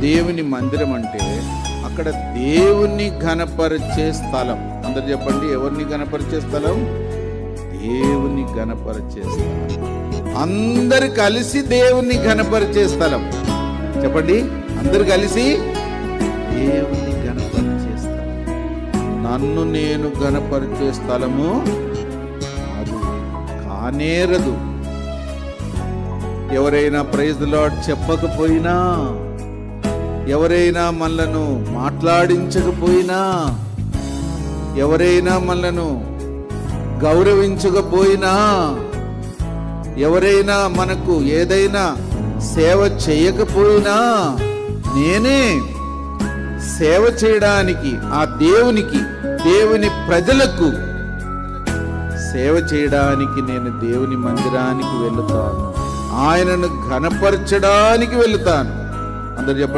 దేవుని మందిరం అంటే అక్కడ దేవుని ఘనపరిచే స్థలం. అందరు చెప్పండి, ఎవరిని ఘనపరిచే స్థలం? దేవుని ఘనపరిచే స్థలం. అందరు కలిసి దేవుని ఘనపరిచే స్థలం. చెప్పండి, అందరు కలిసి దేవుని ఘనపరిచే స్థలం. నన్ను నేను ఘనపరిచే స్థలము అది కానేరదు. ఎవరైనా ప్రైజ్ ది లార్డ్ చెప్పకపోయినా, ఎవరైనా మనలను మాట్లాడించకపోయినా, ఎవరైనా మనలను గౌరవించకపోయినా, ఎవరైనా మనకు ఏదైనా సేవ చేయకపోయినా, నేనే సేవ చేయడానికి ఆ దేవునికి, దేవుని ప్రజలకు సేవ చేయడానికి నేను దేవుని మందిరానికి వెళుతాను. ఆయనను ఘనపరచడానికి వెళుతాను. అందరు చెప్పండి.